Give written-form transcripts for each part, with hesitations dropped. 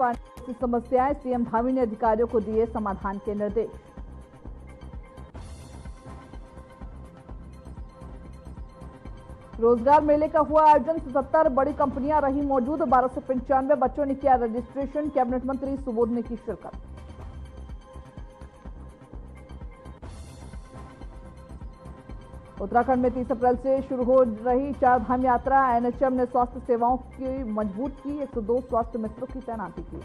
की समस्याएं, सीएम धामी ने अधिकारियों को दिए समाधान के निर्देश। रोजगार मेले का हुआ आयोजन, 77 बड़ी कंपनियां रही मौजूद, 1295 बच्चों ने किया रजिस्ट्रेशन, कैबिनेट मंत्री सुबोध ने की शिरकत। उत्तराखंड में 30 अप्रैल से शुरू हो रही चारधाम यात्रा, एनएचएम ने स्वास्थ्य सेवाओं की मजबूत की, 102 स्वास्थ्य मित्रों की तैनाती की।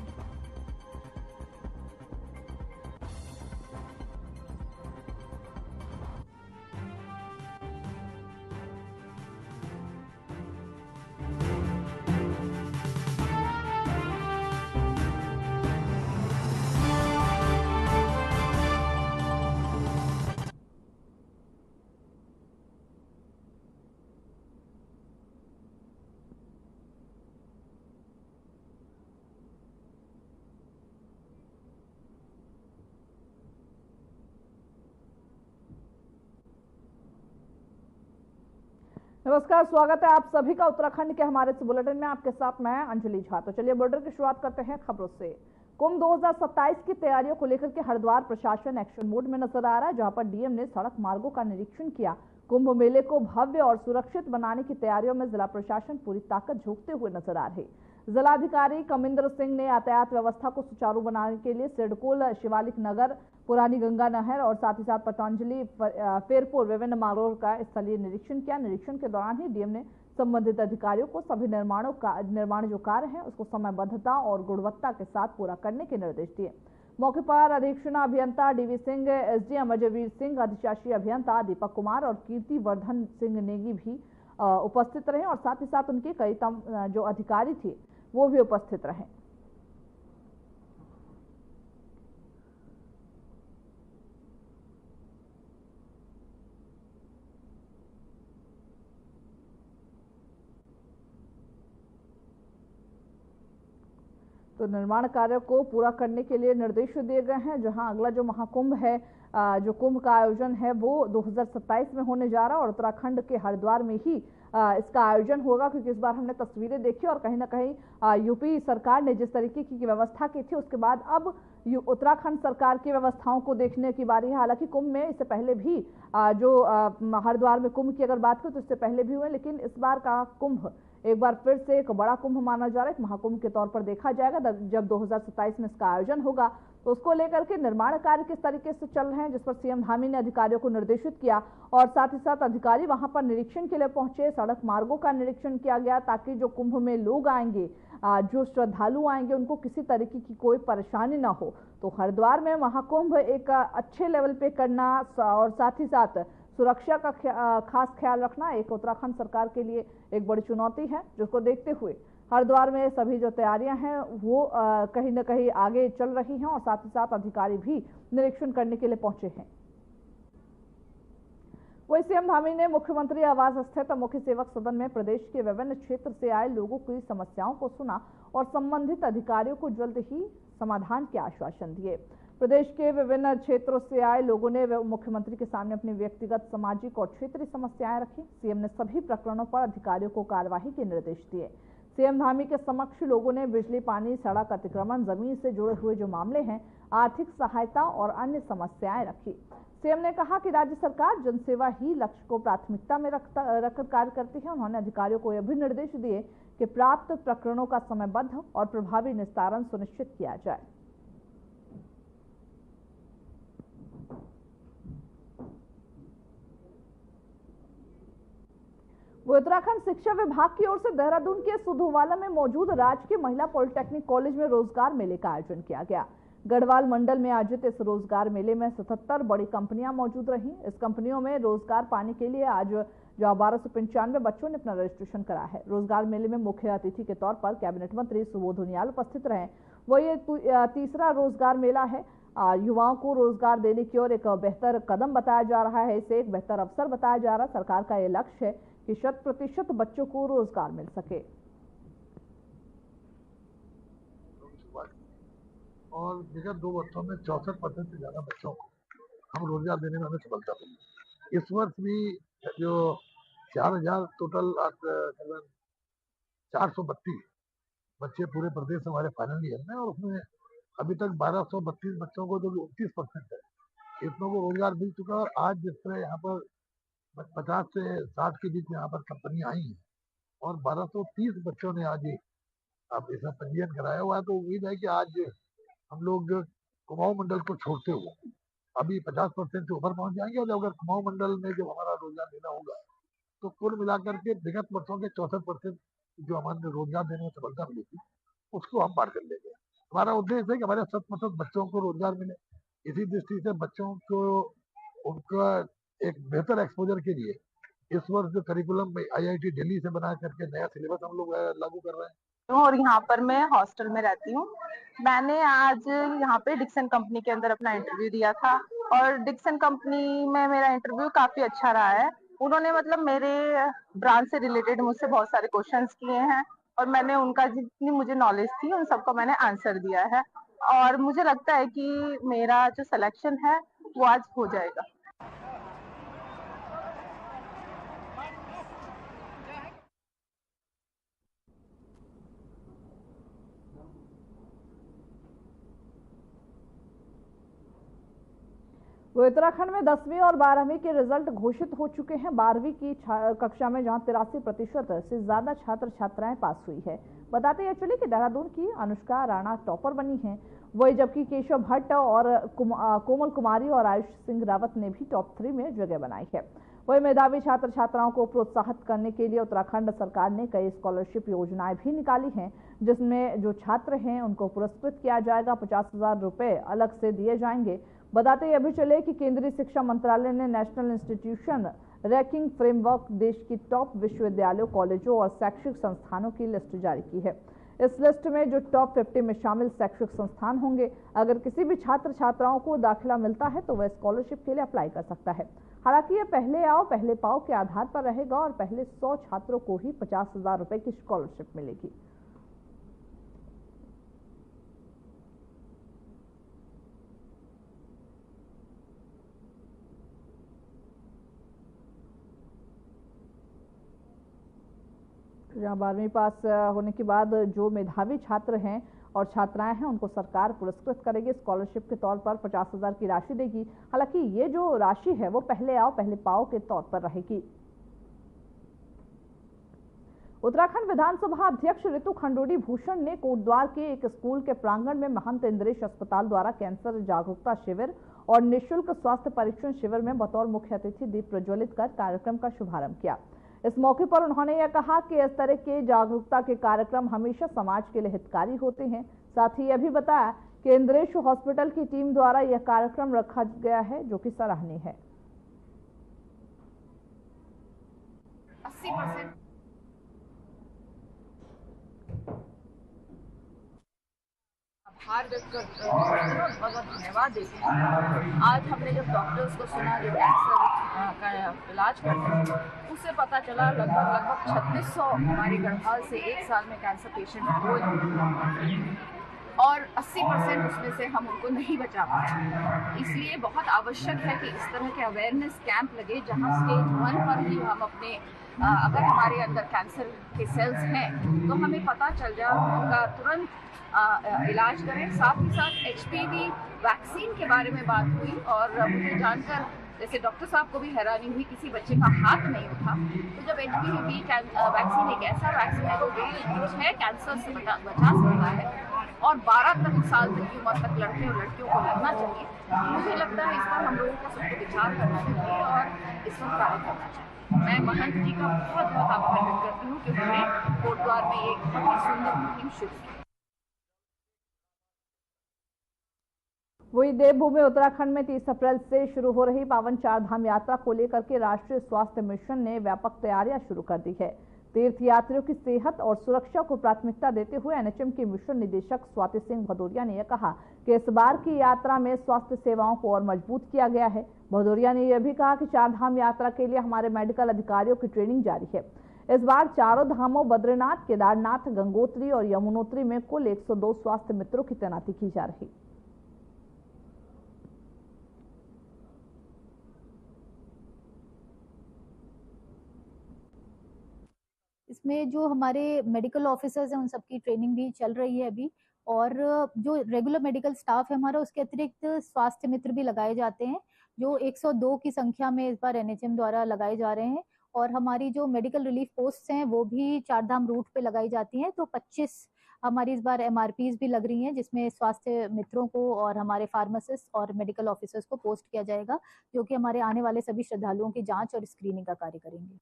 नमस्कार, स्वागत है आप सभी का उत्तराखंड के हमारे इस बुलेटिन में। आपके साथ मैं अंजलि झा। तो चलिए बुलेटिन की शुरुआत करते हैं खबरों से। कुंभ 2027 की तैयारियों को लेकर के हरिद्वार प्रशासन एक्शन मोड में नजर आ रहा है, जहां पर डीएम ने सड़क मार्गों का निरीक्षण किया। कुंभ मेले को भव्य और सुरक्षित बनाने की तैयारियों में जिला प्रशासन पूरी ताकत झोंकते हुए नजर आ रहे। जिलाधिकारी कमिंदर सिंह ने यातायात व्यवस्था को सुचारू बनाने के लिए सिडकुल, शिवालिक नगर, पुरानी गंगा नहर और साथ ही साथ पतंजलि, फेरपुर विभिन्न मार्गों का स्थलीय निरीक्षण किया। निरीक्षण के दौरान ही डीएम ने संबंधित अधिकारियों को सभी निर्माण जो कार्य है उसको समयबद्धता और गुणवत्ता के साथ पूरा करने के निर्देश दिए। मौके पर अधीक्षण अभियंता डीवी सिंह, एसडीएम अजयवीर सिंह, अधिशासी अभियंता दीपक कुमार और कीर्ति वर्धन सिंह नेगी भी उपस्थित रहे और साथ ही साथ उनके कई जो अधिकारी थे वो भी उपस्थित रहे। तो निर्माण कार्य को पूरा करने के लिए निर्देश दिए गए हैं। जहां अगला जो महाकुंभ है, जो कुंभ का आयोजन है वो 2027 में होने जा रहा है और उत्तराखंड के हरिद्वार में ही इसका आयोजन होगा, क्योंकि इस बार हमने तस्वीरें देखी और कहीं ना कहीं यूपी सरकार ने जिस तरीके की व्यवस्था की थी उसके बाद अब उत्तराखंड सरकार की व्यवस्थाओं को देखने की बारी है। हालांकि कुंभ में इससे पहले भी जो हरिद्वार में कुंभ की अगर बात करें तो इससे पहले भी हुए, लेकिन इस बार का कुंभ एक बार फिर से एक बड़ा कुंभ माना जा रहा है, एक महाकुंभ के तौर पर देखा जाएगा। जब 2027 में इसका आयोजन होगा तो उसको लेकर के निर्माण कार्य किस तरीके से चल रहे हैं, जिस पर सीएम धामी ने अधिकारियों को निर्देशित किया और साथ ही साथ अधिकारी वहां पर निरीक्षण के लिए पहुंचे। सड़क मार्गों का निरीक्षण किया गया ताकि जो कुंभ में लोग आएंगे, जो श्रद्धालु आएंगे, उनको किसी तरीके की कोई परेशानी ना हो। तो हरिद्वार में महाकुंभ एक अच्छे लेवल पे करना और साथ ही साथ सुरक्षा का खास ख्याल रखना एक उत्तराखंड सरकार के लिए एक बड़ी चुनौती है, जिसको देखते हुए हरिद्वार में सभी जो तैयारियां हैं वो कहीं ना कहीं आगे चल रही हैं और साथ ही साथ अधिकारी भी निरीक्षण करने के लिए पहुंचे हैं। वही सीएम धामी ने मुख्यमंत्री आवास स्थित मुख्य सेवक सदन में प्रदेश के विभिन्न क्षेत्र से आए लोगों की समस्याओं को सुना और संबंधित अधिकारियों को जल्द ही समाधान के आश्वासन दिए। प्रदेश के विभिन्न क्षेत्रों से आए लोगों ने मुख्यमंत्री के सामने अपनी व्यक्तिगत, सामाजिक और क्षेत्रीय समस्याएं रखी। सीएम ने सभी प्रकरणों पर अधिकारियों को कार्यवाही के निर्देश दिए। सीएम धामी के समक्ष लोगों ने बिजली, पानी, सड़क अतिक्रमण, जमीन से जुड़े हुए जो मामले हैं, आर्थिक सहायता और अन्य समस्याएं रखी। सीएम ने कहा कि राज्य सरकार जनसेवा ही लक्ष्य को प्राथमिकता में रखकर कार्य करती है। उन्होंने अधिकारियों को यह भी निर्देश दिए कि प्राप्त प्रकरणों का समयबद्ध और प्रभावी निस्तारण सुनिश्चित किया जाए। उत्तराखंड शिक्षा विभाग की ओर से देहरादून के सुधोवाला में मौजूद राजकीय महिला पॉलिटेक्निक कॉलेज में रोजगार मेले का आयोजन किया गया। गढ़वाल मंडल में आयोजित इस रोजगार मेले में 77 बड़ी कंपनियां मौजूद रहीं। इस कंपनियों में रोजगार पाने के लिए आज जो 1295 बच्चों ने अपना रजिस्ट्रेशन करा है। रोजगार मेले में मुख्य अतिथि के तौर पर कैबिनेट मंत्री सुबोध उनियाल उपस्थित रहे। वो ये तीसरा रोजगार मेला है। युवाओं को रोजगार देने की ओर एक बेहतर कदम बताया जा रहा है, इसे एक बेहतर अवसर बताया जा रहा है। सरकार का ये लक्ष्य है कि 100% बच्चों को रोजगार मिल सके। और विगत 2 वर्षों में 64% से ज्यादा बच्चों को हम रोजगार देने में हमें सफलता मिली। इस वर्ष भी जो 4000 टोटल 432 बच्चे पूरे प्रदेश में हमारे फाइनल ईयर में, और उसमें अभी तक 1232 बच्चों को, जो 29% है, इतनों को रोजगार मिल चुका है। और आज जिस तरह यहाँ पर 50 से 60 के बीच में यहाँ पर कंपनियां आई हैं और 1230 बच्चों ने आज अब इसमें पंजीयन कराया हुआ है, तो उम्मीद है कि आज हम लोग कुमाऊं मंडल को छोड़ते हुए अभी 50% से ऊपर पहुंच जाएंगे। और अगर कुमाऊं मंडल में जब हमारा रोजगार देना होगा तो कुल मिलाकर के विगत वर्षों के 64% जो हमारे रोजगार देने में सफलता मिली थी उसको हम पार कर लेंगे। हमारा उद्देश्य है कि हमारे 100% बच्चों को रोजगार मिले। इसी दृष्टि से बच्चों को उनका एक बेहतर एक्सपोजर के लिए इस वर्ष जो करिकुलम में IIT दिल्ली से बना करके नया सिलेबस हम लोग लागू कर रहे हैं। और यहाँ पर मैं हॉस्टल में रहती हूँ। मैंने आज यहाँ पे डिक्सन कंपनी के अंदर अपना इंटरव्यू दिया था और डिक्सन कंपनी में मेरा इंटरव्यू काफी अच्छा रहा है। उन्होंने मतलब मेरे ब्रांच से रिलेटेड मुझसे बहुत सारे क्वेश्चंस किए हैं और मैंने उनका जितनी मुझे नॉलेज थी उन सबका मैंने आंसर दिया है और मुझे लगता है कि मेरा जो सिलेक्शन है वो आज हो जाएगा। वो उत्तराखंड में 10वीं और 12वीं के रिजल्ट घोषित हो चुके हैं। 12वीं की कक्षा में जहां 83% से ज्यादा छात्र छात्राएं पास हुई है। बताते यह चले कि देहरादून की अनुष्का राणा टॉपर बनी हैं, वही जबकि केशव भट्ट और कोमल कुमारी और आयुष सिंह रावत ने भी टॉप 3 में जगह बनाई है। वही मेधावी छात्र छात्राओं को प्रोत्साहित करने के लिए उत्तराखंड सरकार ने कई स्कॉलरशिप योजनाएं भी निकाली हैं, जिसमें जो छात्र हैं उनको पुरस्कृत किया जाएगा। 50,000 रुपए अलग से दिए जाएंगे। बताते यह भी चले कि केंद्रीय शिक्षा मंत्रालय ने नेशनल इंस्टीट्यूशन रैंकिंग फ्रेमवर्क देश की टॉप विश्वविद्यालयों, कॉलेजों और शैक्षिक संस्थानों की लिस्ट जारी की है। इस लिस्ट में जो टॉप 50 में शामिल शैक्षिक संस्थान होंगे, अगर किसी भी छात्र छात्राओं को दाखिला मिलता है तो वह स्कॉलरशिप के लिए अप्लाई कर सकता है। हालांकि यह पहले आओ पहले पाओ के आधार पर रहेगा और पहले 100 छात्रों को ही 50,000 रुपए की स्कॉलरशिप मिलेगी। जहां 12वीं पास होने के बाद जो मेधावी छात्र हैं और छात्राएं हैं उनको सरकार पुरस्कृत करेगी। स्कॉलरशिप के तौर पर 50,000 की राशि देगी। हालांकि ये जो राशि है वो पहले आओ पहले पाओ के तौर पर रहेगी। उत्तराखंड विधानसभा अध्यक्ष ऋतु खंडूड़ी भूषण ने कोटद्वार के एक स्कूल के प्रांगण में महंत इंद्रेश अस्पताल द्वारा कैंसर जागरूकता शिविर और निःशुल्क स्वास्थ्य परीक्षण शिविर में बतौर मुख्य अतिथि दीप प्रज्वलित कर कार्यक्रम का शुभारंभ किया। इस मौके पर उन्होंने यह कहा कि इस तरह के जागरूकता के कार्यक्रम हमेशा समाज के लिए हितकारी होते हैं। साथ ही यह भी बताया कि इंद्रेश हॉस्पिटल की टीम द्वारा यह कार्यक्रम रखा गया है, जो कि सराहनीय है। 80% आभार व्यक्त करते हैं और बहुत बहुत धन्यवाद देते हैं। आज हमने जब डॉक्टर्स को सुना जो कैंसर का इलाज करते हैं, उससे पता चला लगभग 3600 हमारे गढ़वाल से एक साल में कैंसर पेशेंट हुए और 80% उसमें से हम उनको नहीं बचा पाए। इसलिए बहुत आवश्यक है कि इस तरह के अवेयरनेस कैंप लगे जहां स्टेज 1 पर ही हम अपने अगर हमारे अंदर कैंसर के सेल्स हैं तो हमें पता चल जाए, उनका तुरंत इलाज करें। साथ ही साथ HPV वैक्सीन के बारे में बात हुई और मुझे जानकर जैसे डॉक्टर साहब को भी हैरानी हुई, किसी बच्चे का हाथ नहीं उठा। तो जब HPV वैक्सीन एक ऐसा वैक्सीन है जो 6 कैंसर से बचा सकता है और 12 साल तक की उम्र तक लड़के और लड़कियों को लगना चाहिए। मुझे लगता है इस पर हम लोगों को सबको विचार करना चाहिए और इस पर कार्य करना चाहिए। मैं महंत जी का बहुत बहुत आभार व्यक्त करती हूँ कि उन्होंने कोटद्वार में एक बहुत ही सुंदर मुहिम शुरू की। वही देवभूमि उत्तराखंड में 30 अप्रैल से शुरू हो रही पावन चारधाम यात्रा को लेकर के राष्ट्रीय स्वास्थ्य मिशन ने व्यापक तैयारियां शुरू कर दी है। तीर्थ यात्रियों की सेहत और सुरक्षा को प्राथमिकता देते हुए NHM के मिशन निदेशक स्वाति सिंह भदौरिया ने यह कहा कि इस बार की यात्रा में स्वास्थ्य सेवाओं को और मजबूत किया गया है। भदौरिया ने यह भी कहा कि चारधाम यात्रा के लिए हमारे मेडिकल अधिकारियों की ट्रेनिंग जारी है। इस बार चारों धामों बद्रीनाथ, केदारनाथ, गंगोत्री और यमुनोत्री में कुल 102 स्वास्थ्य मित्रों की तैनाती की जा रही। इसमें जो हमारे मेडिकल ऑफिसर्स हैं उन सबकी ट्रेनिंग भी चल रही है अभी, और जो रेगुलर मेडिकल स्टाफ है हमारा उसके अतिरिक्त स्वास्थ्य मित्र भी लगाए जाते हैं, जो 102 की संख्या में इस बार एनएचएम द्वारा लगाए जा रहे हैं। और हमारी जो मेडिकल रिलीफ पोस्ट हैं वो भी चारधाम रूट पे लगाई जाती हैं। तो 25 हमारी इस बार एमआरपीज भी लग रही हैं, जिसमें स्वास्थ्य मित्रों को और हमारे फार्मासिस्ट और मेडिकल ऑफिसर्स को पोस्ट किया जाएगा, जो कि हमारे आने वाले सभी श्रद्धालुओं की जांच और स्क्रीनिंग का कार्य करेंगे।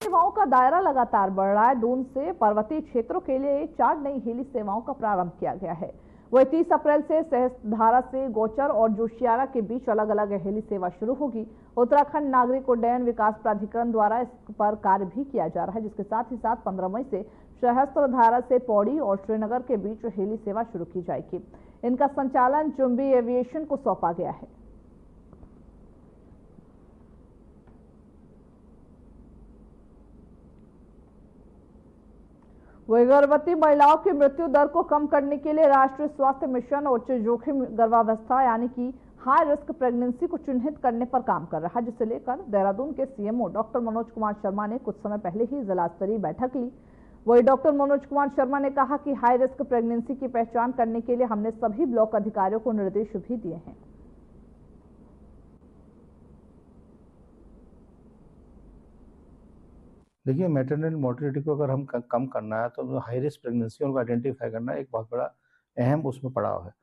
सेवाओं का दायरा लगातार बढ़ रहा है। दून से पर्वतीय क्षेत्रों के लिए 4 नई हेली सेवाओं का प्रारंभ किया गया है। वही 30 अप्रैल से सहस्त्रधारा से गोचर और जोशियाड़ा के बीच अलग अलग हेली सेवा शुरू होगी। उत्तराखंड नागरिक उड्डयन विकास प्राधिकरण द्वारा इस पर कार्य भी किया जा रहा है, जिसके साथ ही साथ 15 मई से सहस्त्रधारा से पौड़ी और श्रीनगर के बीच हेली सेवा शुरू की जाएगी। इनका संचालन चुंबी एविएशन को सौंपा गया है। वही गर्भवती महिलाओं की मृत्यु दर को कम करने के लिए राष्ट्रीय स्वास्थ्य मिशन उच्च जोखिम गर्भावस्था यानी कि हाई रिस्क प्रेगनेंसी को चिन्हित करने पर काम कर रहा है, जिसे लेकर देहरादून के सीएमओ डॉक्टर मनोज कुमार शर्मा ने कुछ समय पहले ही जिला स्तरीय बैठक ली। वही डॉक्टर मनोज कुमार शर्मा ने कहा कि हाई रिस्क प्रेगनेंसी की पहचान करने के लिए हमने सभी ब्लॉक अधिकारियों को निर्देश भी दिए हैं। देखिए, मैटरनल मोर्टेलिटी को अगर हम कम करना है तो हाई रिस्क प्रेगनेंसी को आइडेंटिफाई करना एक बहुत बड़ा अहम उसमें पड़ाव है।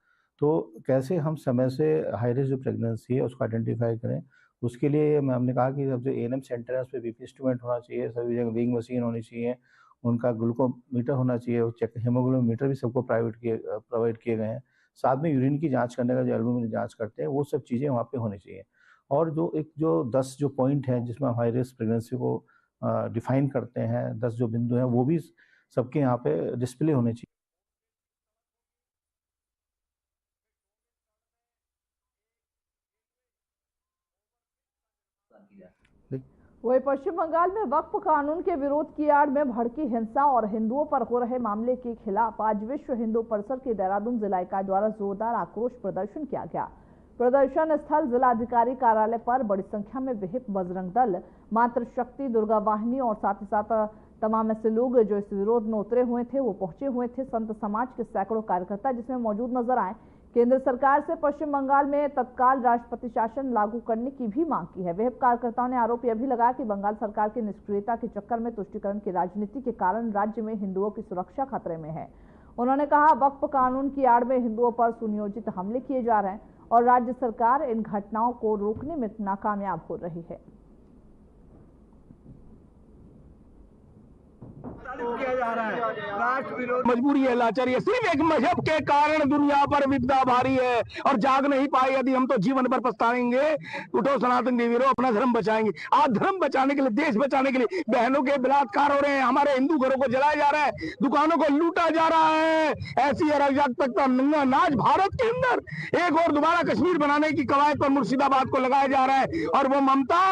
तो कैसे हम समय से हाई रिस्क जो प्रेगनेंसी है उसको आइडेंटिफाई करें, उसके लिए हमने कहा कि जो एएनएम सेंटर है उस पर बीपी इंस्ट्रूमेंट होना चाहिए, सभी जगह वेइंग मशीन होनी चाहिए, उनका ग्लूकोमीटर होना चाहिए, चेक हीमोग्लोबिन भी सबको प्रोवाइड किए गए हैं। साथ में यूरिन की जाँच करने का जो एल्बुमिन जाँच करते हैं वो सब चीज़ें वहाँ पर होनी चाहिए। और जो 10 जो पॉइंट हैं जिसमें हम हाई रिस्क प्रेगनेंसी को डिफाइन करते हैं, 10 जो बिंदु हैं वो भी सबके यहाँ पे डिस्प्ले होने चाहिए। वही पश्चिम बंगाल में वक्फ कानून के विरोध की आड़ में भड़की हिंसा और हिंदुओं पर हो रहे मामले के खिलाफ आज विश्व हिंदू परिषद के देहरादून जिला इकाई द्वारा जोरदार आक्रोश प्रदर्शन किया गया। प्रदर्शन स्थल जिलाधिकारी कार्यालय पर बड़ी संख्या में विहिप बजरंग दल, मातृशक्ति, दुर्गा वाहिनी और साथ ही साथ तमाम ऐसे लोग जो इस विरोध में उतरे हुए थे वो पहुंचे हुए थे। संत समाज के सैकड़ों कार्यकर्ता जिसमें मौजूद नजर आए। केंद्र सरकार से पश्चिम बंगाल में तत्काल राष्ट्रपति शासन लागू करने की भी मांग की है। विहिप कार्यकर्ताओं ने आरोप यह भी लगाया कि बंगाल सरकार की निष्क्रियता के चक्कर में तुष्टीकरण की राजनीति के कारण राज्य में हिंदुओं की सुरक्षा खतरे में है। उन्होंने कहा, वक्फ कानून की आड़ में हिंदुओं पर सुनियोजित हमले किए जा रहे हैं और राज्य सरकार इन घटनाओं को रोकने में नाकामयाब हो रही है। किया जा रहा है राष्ट्र विरोध मजबूरी है, लाचारी है। सिर्फ एक मजहब के कारण दुनिया पर विपदा भारी है और जाग नहीं पाए। यदि हम तो जीवन भर पछताएंगे। उठो सनातन देवीरों, अपना धर्म बचाएंगे। आज धर्म बचाने के लिए, देश बचाने के लिए बहनों के बलात्कार हो रहे हैं, हमारे हिंदू घरों को जलाया जा रहा है, दुकानों को लूटा जा रहा है। ऐसी अराजकता नाच भारत के अंदर एक और दोबारा कश्मीर बनाने की कवायद पर मुर्शिदाबाद को लगाया जा रहा है। और वो ममता,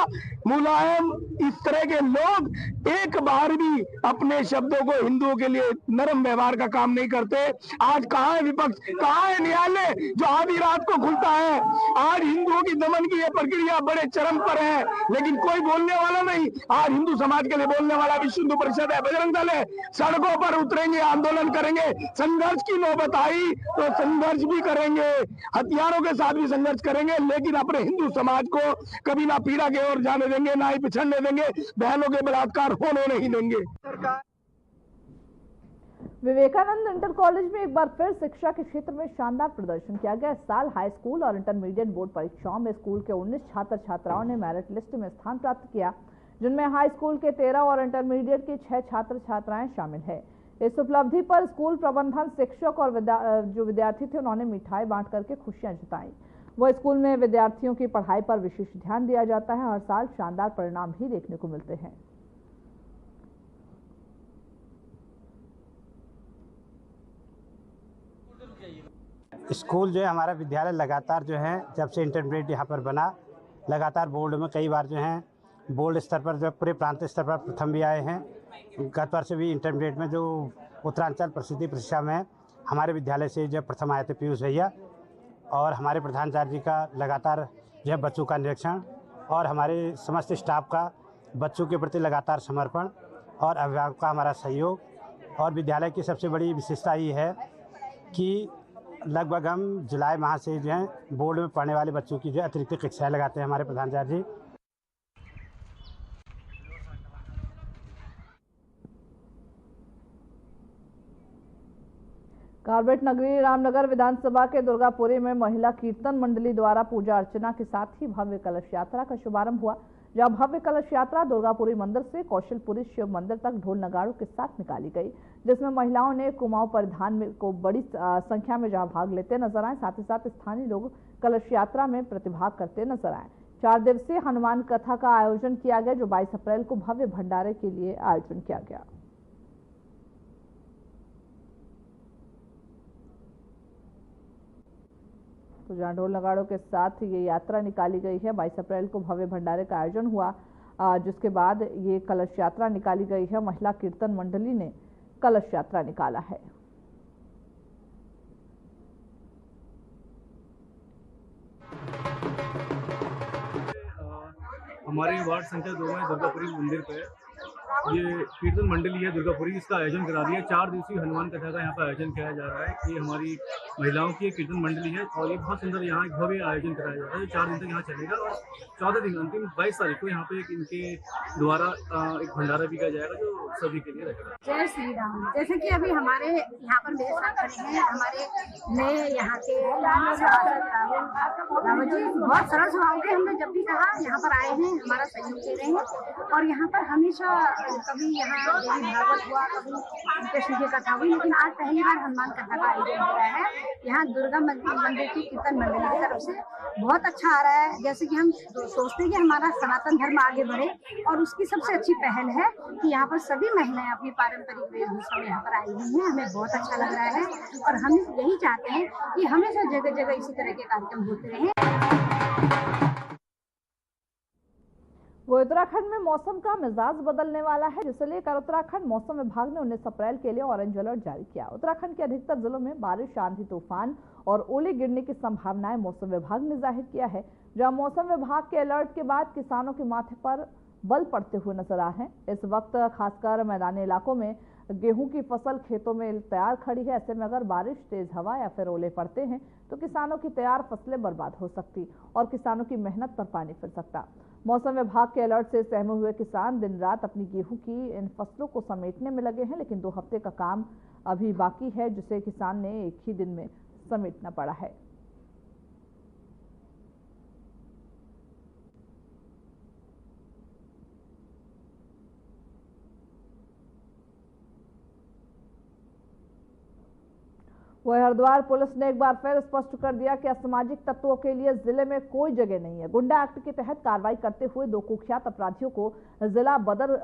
मुलायम, इस तरह के लोग एक बार भी अपने शब्दों को हिंदुओं के लिए नरम व्यवहार का काम नहीं करते। आज कहाँ है विपक्ष, कहाँ है न्यायालय जो आधी रात को खुलता है। आज हिंदुओं की दमन की यह प्रक्रिया बड़े चरम पर है, लेकिन कोई बोलने वाला नहीं। आज हिंदू समाज के लिए बोलने वाला विश्व हिंदू परिषद है, बजरंग दल है। सड़कों पर उतरेंगे, आंदोलन करेंगे। संघर्ष की नौबत आई तो संघर्ष भी करेंगे, हथियारों के साथ भी संघर्ष करेंगे, लेकिन अपने हिंदू समाज को कभी ना पीड़ा की ओर जाने देंगे, ना ही पिछड़ने देंगे। बहनों के बलात्कार होने नहीं देंगे। विवेकानंद इंटर कॉलेज में एक बार फिर शिक्षा के क्षेत्र में शानदार प्रदर्शन किया गया। इस साल हाई स्कूल और इंटरमीडिएट बोर्ड परीक्षाओं में स्कूल के 19 छात्र छात्राओं ने मेरिट लिस्ट में स्थान प्राप्त किया, जिनमें हाई स्कूल के 13 और इंटरमीडिएट के 6 छात्र छात्राएं शामिल है। इस उपलब्धि पर स्कूल प्रबंधन, शिक्षक और जो विद्यार्थी थे उन्होंने मिठाई बांट करके खुशियां जताई। वह स्कूल में विद्यार्थियों की पढ़ाई पर विशेष ध्यान दिया जाता है। हर साल शानदार परिणाम भी देखने को मिलते हैं। स्कूल जो है हमारा विद्यालय लगातार जो है जब से इंटरमीडिएट यहाँ पर बना, लगातार बोर्ड में कई बार जो है बोर्ड स्तर पर जो पूरे प्रांत स्तर पर प्रथम भी आए हैं। गत वर्ष भी इंटरमीडिएट में जो उत्तरांचल प्रसिद्धि परीक्षा में हमारे विद्यालय से जो प्रथम आए थे पीयूष भैया, और हमारे प्रधानाचार्य जी का लगातार जो है बच्चों का निरीक्षण और हमारे समस्त स्टाफ का बच्चों के प्रति लगातार समर्पण और अभिभावक का हमारा सहयोग। और विद्यालय की सबसे बड़ी विशेषता ये है कि लगभग हम जुलाई माह से जो है बोर्ड में पढ़ने वाले बच्चों की जो है अतिरिक्त कक्षाएँ लगाते हैं हमारे प्रधानाचार्य जी। कार्बेट नगरी रामनगर विधानसभा के दुर्गापुरी में महिला कीर्तन मंडली द्वारा पूजा अर्चना के साथ ही भव्य कलश यात्रा का शुभारंभ हुआ, जहां भव्य कलश यात्रा दुर्गापुरी मंदिर से कौशलपुरी शिव मंदिर तक ढोल नगाड़ों के साथ निकाली गई, जिसमें महिलाओं ने कुमाऊं परिधान में को बड़ी संख्या में जहां भाग लेते नजर आए, साथ ही साथ स्थानीय लोग कलश यात्रा में प्रतिभाग करते नजर आए। 4 दिवसीय हनुमान कथा का आयोजन किया गया, जो 22 अप्रैल को भव्य भंडारे के लिए आयोजन किया गया। तो जहां ढोल नगाड़ों के साथ ये यात्रा निकाली गई है, 22 अप्रैल को भव्य भंडारे का आयोजन हुआ, जिसके बाद ये कलश यात्रा निकाली गई है। महिला कीर्तन मंडली ने कलश यात्रा निकाला है। हमारे वार्ड संख्या 2 में दुर्गापुरी मंदिर पे ये कीर्तन मंडली है दुर्गापुरी, इसका आयोजन करा दिया। 4 दिवसीय हनुमान कथा का यहाँ पर आयोजन किया जा रहा है। ये हमारी महिलाओं की एक कीर्तन मंडली है और ये बहुत सुंदर यहाँ एक भव्य आयोजन कराया जा रहा है। 4 दिन तक यहाँ चलेगा और 14 दिन अंतिम 22 तारीख को यहाँ पे एक इनके द्वारा एक भंडारा भी किया जाएगा, जो सभी के लिए रहेगा। जय श्री राम। जैसे कि अभी हमारे यहाँ पर मेरे साथ खड़े हैं हमारे नए यहाँ के राहुल जी, बहुत सरल स्वभाव के। हमने जब भी कहा यहाँ पर आए हैं, हमारा सहयोग दे रहे हैं और यहाँ पर हमेशा कभी यहाँ देवी भागवत हुआ, कभी कृष्ण की कथा हुई, लेकिन आज पहली बार हनुमान कथा का आयोजन हो रहा है। यहाँ दुर्गा मंदिर की कीर्तन मंडली की तरफ से बहुत अच्छा आ रहा है। जैसे कि हम सोचते हैं कि हमारा सनातन धर्म आगे बढ़े और उसकी सबसे अच्छी पहल है कि यहाँ पर सभी महिलाएं अपनी पारंपरिक वेशभूषा में यहाँ पर आई हुई हैं। हमें बहुत अच्छा लग रहा है और हम यही चाहते हैं कि हमेशा जगह जगह इसी तरह के कार्यक्रम होते रहें। वो उत्तराखंड में मौसम का मिजाज बदलने वाला है, जिसे लेकर उत्तराखंड मौसम विभाग ने 19 अप्रैल के लिए ऑरेंज अलर्ट जारी किया। उत्तराखंड के अधिकतर जिलों में बारिश, आंधी तूफान और ओले गिरने की संभावनाएं मौसम विभाग ने जाहिर किया है। जहां मौसम विभाग के अलर्ट के बाद किसानों के माथे पर बल पड़ते हुए नजर आ रहे हैं। इस वक्त खासकर मैदानी इलाकों में गेहूं की फसल खेतों में तैयार खड़ी है। ऐसे में अगर बारिश, तेज हवा या फिर ओले पड़ते हैं तो किसानों की तैयार फसलें बर्बाद हो सकती और किसानों की मेहनत पर पानी फिर सकता। मौसम विभाग के अलर्ट से सहमे हुए किसान दिन रात अपनी गेहूं की इन फसलों को समेटने में लगे हैं, लेकिन 2 हफ्ते का काम अभी बाकी है, जिसे किसान ने एक ही दिन में समेटना पड़ा है। वह हरिद्वार पुलिस ने एक बार फिर स्पष्ट कर दिया कि असामाजिक तत्वों के लिए जिले में कोई जगह नहीं है। गुंडा एक्ट के तहत कार्रवाई करते हुए 2 कुख्यात अपराधियों को जिला बदर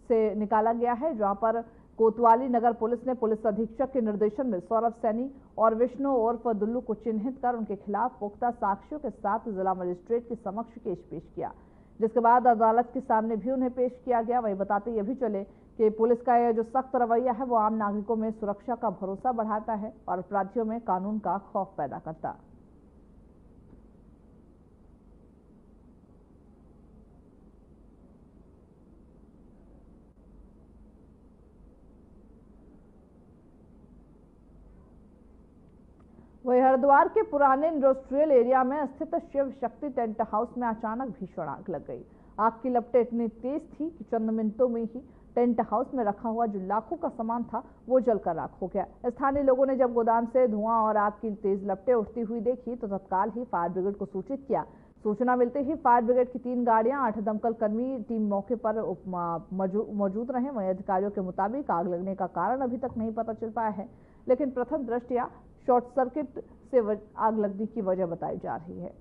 से निकाला गया है, जहां पर कोतवाली नगर पुलिस ने पुलिस अधीक्षक के निर्देशन में सौरभ सैनी और विष्णु उर्फ दुल्लू को चिन्हित कर उनके खिलाफ पुख्ता साक्ष्यों के साथ जिला मजिस्ट्रेट के समक्ष केस पेश किया, जिसके बाद अदालत के सामने भी उन्हें पेश किया गया। वही बताते ये भी चले कि पुलिस का यह जो सख्त रवैया है वो आम नागरिकों में सुरक्षा का भरोसा बढ़ाता है और अपराधियों में कानून का खौफ पैदा करता। वही हरिद्वार के पुराने इंडस्ट्रियल एरिया में स्थित शिव शक्ति टेंट हाउस में अचानक भीषण आग लग गई। आग की लपटें इतनी तेज थी कि चंद मिनटों में ही टेंट हाउस में रखा हुआ जो लाखों का सामान था वो जलकर राख हो गया। स्थानीय लोगों ने जब गोदाम से धुआं और आग की तेज लपटें उठती हुई देखी तो तत्काल ही फायर ब्रिगेड को सूचित किया। सूचना मिलते ही फायर ब्रिगेड की 3 गाड़ियां, 8 दमकल कर्मी टीम मौके पर मौजूद रहे। वहीं अधिकारियों के मुताबिक आग लगने का कारण अभी तक नहीं पता चल पाया है, लेकिन प्रथम दृष्टया शॉर्ट सर्किट से आग लगने की वजह बताई जा रही है।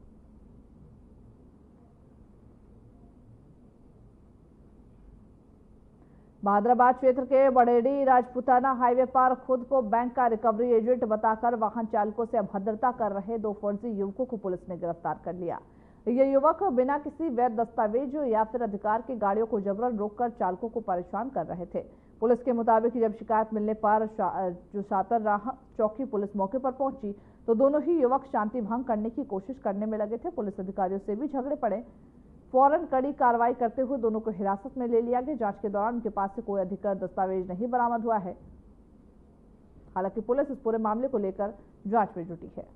बहादुराबाद क्षेत्र के बड़ेड़ी राजपुताना हाईवे पर खुद को बैंक का रिकवरी एजेंट बताकर वाहन चालकों से अभद्रता कर रहे 2 फर्जी युवकों को पुलिस ने गिरफ्तार कर लिया। ये युवक बिना किसी वैध दस्तावेज या फिर अधिकार की गाड़ियों को जबरन रोककर चालकों को परेशान कर रहे थे। पुलिस के मुताबिक जब शिकायत मिलने पर जो शातर राह चौकी पुलिस मौके पर पहुंची तो दोनों ही युवक शांति भंग करने की कोशिश करने में लगे थे। पुलिस अधिकारियों से भी झगड़े पड़े। फौरन कड़ी कार्रवाई करते हुए दोनों को हिरासत में ले लिया गया। जांच के दौरान उनके पास से कोई अधिकृत दस्तावेज नहीं बरामद हुआ है। हालांकि पुलिस इस पूरे मामले को लेकर जांच में जुटी है।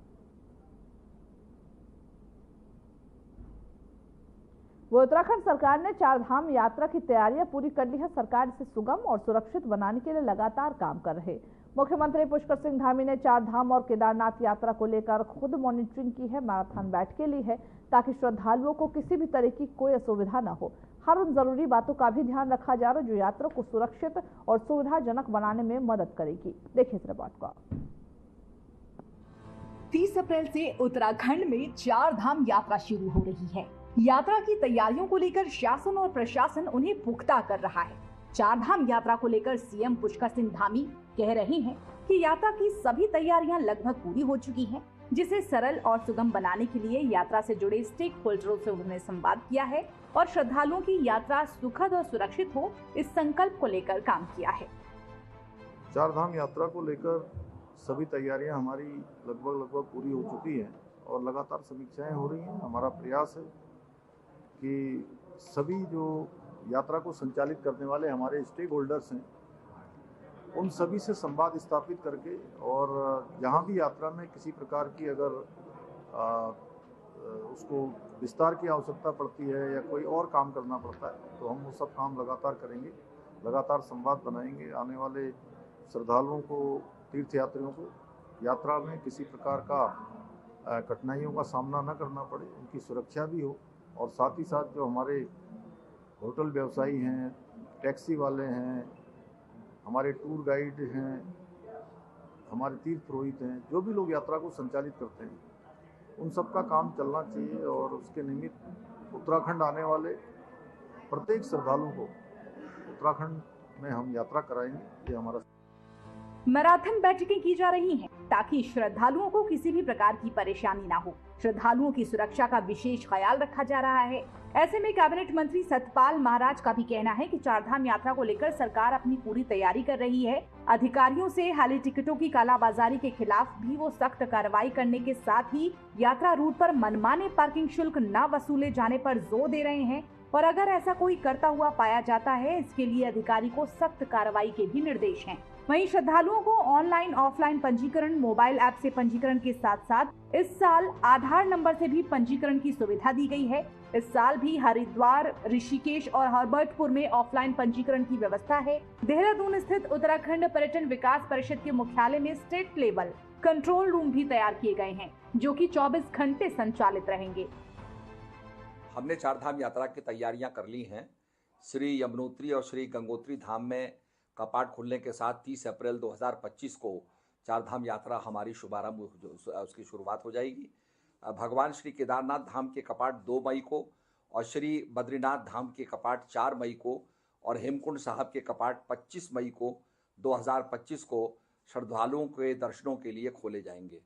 वो उत्तराखंड सरकार ने चारधाम यात्रा की तैयारियां पूरी कर ली है। सरकार इसे सुगम और सुरक्षित बनाने के लिए लगातार काम कर रहे। मुख्यमंत्री पुष्कर सिंह धामी ने चारधाम और केदारनाथ यात्रा को लेकर खुद मॉनिटरिंग की है। मैराथन बैठकें ली है ताकि श्रद्धालुओं को किसी भी तरह की कोई असुविधा न हो। हर उन जरूरी बातों का भी ध्यान रखा जा रहा है जो यात्रा को सुरक्षित और सुविधाजनक बनाने में मदद करेगी। देखिए इस रिपोर्ट को। 30 अप्रैल से उत्तराखंड में चारधाम यात्रा शुरू हो रही है। यात्रा की तैयारियों को लेकर शासन और प्रशासन उन्हें पुख्ता कर रहा है। चारधाम यात्रा को लेकर सीएम पुष्कर सिंह धामी कह रहे हैं कि यात्रा की सभी तैयारियां लगभग पूरी हो चुकी हैं, जिसे सरल और सुगम बनाने के लिए यात्रा से जुड़े स्टेक होल्डरों से उन्होंने संवाद किया है और श्रद्धालुओं की यात्रा सुखद और सुरक्षित हो, इस संकल्प को लेकर काम किया है। चारधाम यात्रा को लेकर सभी तैयारियां हमारी लगभग पूरी हो चुकी हैं और लगातार समीक्षाएं हो रही हैं। हमारा प्रयास है कि सभी जो यात्रा को संचालित करने वाले हमारे स्टेक होल्डर्स हैं, उन सभी से संवाद स्थापित करके और जहां भी यात्रा में किसी प्रकार की अगर उसको विस्तार की आवश्यकता पड़ती है या कोई और काम करना पड़ता है तो हम वो सब काम लगातार करेंगे, लगातार संवाद बनाएंगे। आने वाले श्रद्धालुओं को, तीर्थयात्रियों को यात्रा में किसी प्रकार का कठिनाइयों का सामना न करना पड़े, उनकी सुरक्षा भी हो और साथ ही साथ जो हमारे होटल व्यवसायी हैं, टैक्सी वाले हैं, हमारे टूर गाइड हैं, हमारे तीर्थ पुरोहित हैं, जो भी लोग यात्रा को संचालित करते हैं, उन सब का काम चलना चाहिए और उसके निमित्त उत्तराखंड आने वाले प्रत्येक श्रद्धालु को उत्तराखंड में हम यात्रा कराएंगे। ये हमारा मैराथन बैठकें की जा रही हैं ताकि श्रद्धालुओं को किसी भी प्रकार की परेशानी ना हो। श्रद्धालुओं की सुरक्षा का विशेष ख्याल रखा जा रहा है। ऐसे में कैबिनेट मंत्री सतपाल महाराज का भी कहना है कि चारधाम यात्रा को लेकर सरकार अपनी पूरी तैयारी कर रही है। अधिकारियों से हाली टिकटों की कालाबाजारी के खिलाफ भी वो सख्त कार्रवाई करने के साथ ही यात्रा रूट पर मनमाने पार्किंग शुल्क न वसूले जाने पर जोर दे रहे हैं और अगर ऐसा कोई करता हुआ पाया जाता है, इसके लिए अधिकारी को सख्त कार्रवाई के भी निर्देश हैं। वहीं श्रद्धालुओं को ऑनलाइन ऑफलाइन पंजीकरण, मोबाइल ऐप से पंजीकरण के साथ साथ इस साल आधार नंबर से भी पंजीकरण की सुविधा दी गई है। इस साल भी हरिद्वार, ऋषिकेश और हरबर्टपुर में ऑफलाइन पंजीकरण की व्यवस्था है। देहरादून स्थित उत्तराखंड पर्यटन विकास परिषद के मुख्यालय में स्टेट लेवल कंट्रोल रूम भी तैयार किए गए हैं, जो कि 24 घंटे संचालित रहेंगे। हमने चारधाम यात्रा की तैयारियां कर ली हैं। श्री यमुनोत्री और श्री गंगोत्री धाम में कपाट खुलने के साथ 30 अप्रैल 2025 को चारधाम यात्रा हमारी शुभारंभ उसकी शुरुआत हो जाएगी। भगवान श्री केदारनाथ धाम के कपाट 2 मई को और श्री बद्रीनाथ धाम के कपाट 4 मई को और हेमकुंड साहब के कपाट 25 मई को 2025 को श्रद्धालुओं के दर्शनों के लिए खोले जाएंगे।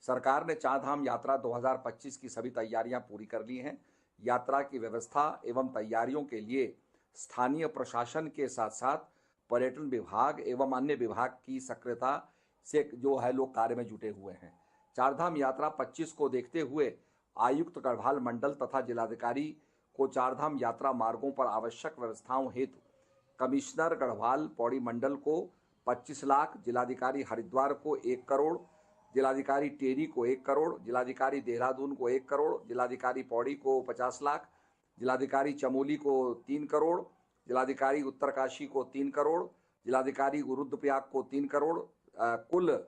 सरकार ने चारधाम यात्रा 2025 की सभी तैयारियां पूरी कर ली हैं। यात्रा की व्यवस्था एवं तैयारियों के लिए स्थानीय प्रशासन के साथ साथ पर्यटन विभाग एवं अन्य विभाग की सक्रियता से जो है लोग कार्य में जुटे हुए हैं। चारधाम यात्रा 25 को देखते हुए आयुक्त गढ़वाल मंडल तथा जिलाधिकारी को चारधाम यात्रा मार्गों पर आवश्यक व्यवस्थाओं हेतु कमिश्नर गढ़वाल पौड़ी मंडल को 25 लाख, जिलाधिकारी हरिद्वार को 1 करोड़, जिलाधिकारी टेरी को 1 करोड़, जिलाधिकारी देहरादून को 1 करोड़, जिलाधिकारी पौड़ी को 50 लाख, जिलाधिकारी चमोली को 3 करोड़, जिलाधिकारी उत्तरकाशी को 3 करोड़, जिलाधिकारी रुद्रप्रयाग को 3 करोड़, कुल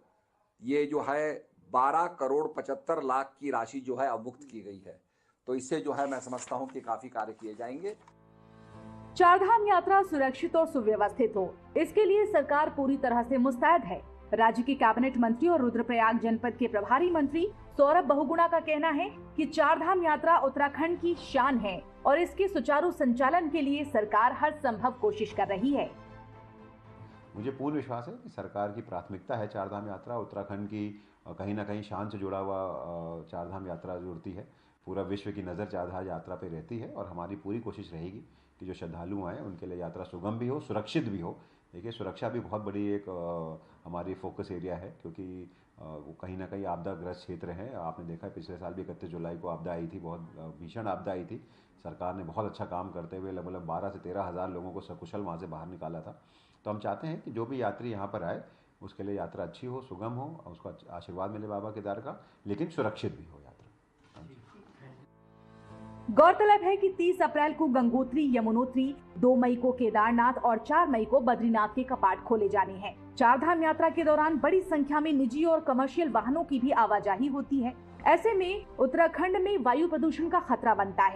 ये जो है 12 करोड़ 75 लाख की राशि जो है अवमुक्त की गई है। तो इससे जो है मैं समझता हूँ कि काफी कार्य किए जाएंगे। चारधाम यात्रा सुरक्षित और सुव्यवस्थित हो, इसके लिए सरकार पूरी तरह से मुस्तैद है। राज्य के कैबिनेट मंत्री और रुद्रप्रयाग जनपद के प्रभारी मंत्री सौरभ बहुगुणा का कहना है कि चारधाम यात्रा उत्तराखंड की शान है और इसके सुचारू संचालन के लिए सरकार हर संभव कोशिश कर रही है। मुझे पूर्ण विश्वास है कि सरकार की प्राथमिकता है चारधाम यात्रा। उत्तराखंड की कहीं ना कहीं शान से जुड़ा हुआ चारधाम यात्रा जुड़ती है। पूरा विश्व की नज़र चारधाम यात्रा पे रहती है और हमारी पूरी कोशिश रहेगी कि जो श्रद्धालु आए उनके लिए यात्रा सुगम भी हो, सुरक्षित भी हो। देखिए, सुरक्षा भी बहुत बड़ी एक हमारी फोकस एरिया है, क्योंकि वो कहीं ना कहीं आपदाग्रस्त क्षेत्र है। आपने देखा पिछले साल भी 31 जुलाई को आपदा आई थी, बहुत भीषण आपदा आई थी। सरकार ने बहुत अच्छा काम करते हुए लगभग 12 से 13 हज़ार लोगों को सकुशल वहाँ से बाहर निकाला था। तो हम चाहते हैं कि जो भी यात्री यहाँ पर आए उसके लिए यात्रा अच्छी हो, सुगम हो, उसका आशीर्वाद मिले बाबा केदार का, लेकिन सुरक्षित भी हो यात्रा। गौरतलब है कि 30 अप्रैल को गंगोत्री, यमुनोत्री, 2 मई को केदारनाथ और 4 मई को बद्रीनाथ के कपाट खोले जाने हैं। चारधाम यात्रा के दौरान बड़ी संख्या में निजी और कमर्शियल वाहनों की भी आवाजाही होती है। ऐसे में उत्तराखंड में वायु प्रदूषण का खतरा बनता है।